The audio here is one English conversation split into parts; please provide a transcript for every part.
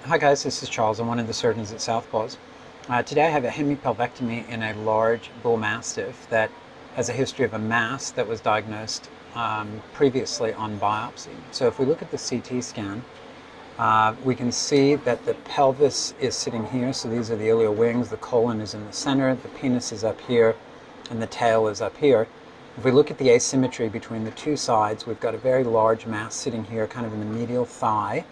Hi guys, this is Charles. I'm one of the surgeons at Southpaws. Today I have a hemipelvectomy in a large bull mastiff that has a history of a mass that was diagnosed previously on biopsy. So if we look at the CT scan, we can see that the pelvis is sitting here. So these are the iliac wings, the colon is in the center, the penis is up here, and the tail is up here. If we look at the asymmetry between the two sides, we've got a very large mass sitting here kind of in the medial thigh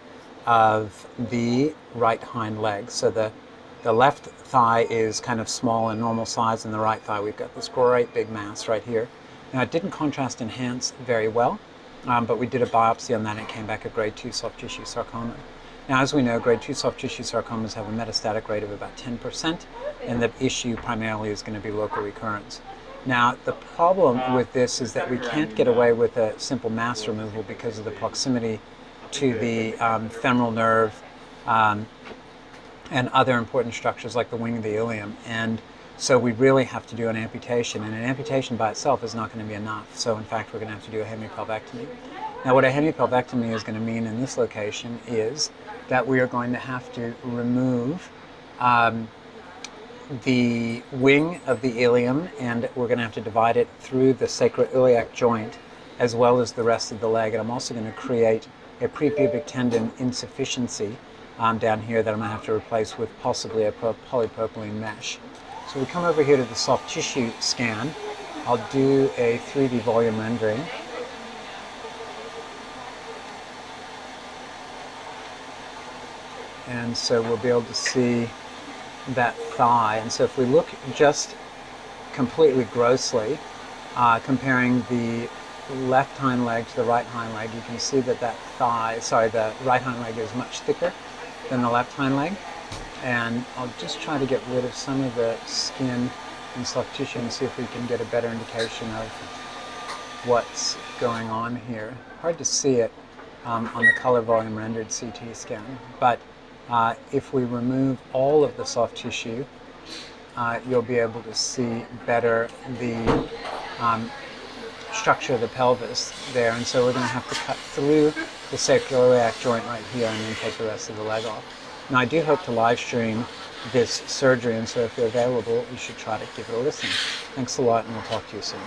of the right hind leg. So the left thigh is kind of small and normal size, and the right thigh we've got this great big mass right here. Now it didn't contrast enhance very well, but we did a biopsy on that and it came back a grade 2 soft tissue sarcoma. Now as we know, grade 2 soft tissue sarcomas have a metastatic rate of about 10%, and the issue primarily is going to be local recurrence. Now the problem with this is that we can't get away with a simple mass removal because of the proximity to the femoral nerve and other important structures like the wing of the ilium. And so we really have to do an amputation, and an amputation by itself is not going to be enough. So in fact, we're going to have to do a hemipelvectomy. Now what a hemipelvectomy is going to mean in this location is that we are going to have to remove the wing of the ilium, and we're going to have to divide it through the sacroiliac joint as well as the rest of the leg. And I'm also going to create a prepubic tendon insufficiency down here that I'm going to have to replace with possibly a polypropylene mesh. So we come over here to the soft tissue scan. I'll do a 3D volume rendering. And so we'll be able to see that thigh. And so if we look just completely grossly, comparing the left hind leg to the right hind leg, you can see that the right hind leg is much thicker than the left hind leg. And I'll just try to get rid of some of the skin and soft tissue and see if we can get a better indication of what's going on here. Hard to see it on the color volume rendered CT scan, but if we remove all of the soft tissue, you'll be able to see better the structure of the pelvis there. And so we're going to have to cut through the sacroiliac joint right here and then take the rest of the leg off. Now I do hope to live stream this surgery, and so if you're available, you should try to give it a listen. Thanks a lot, and we'll talk to you soon.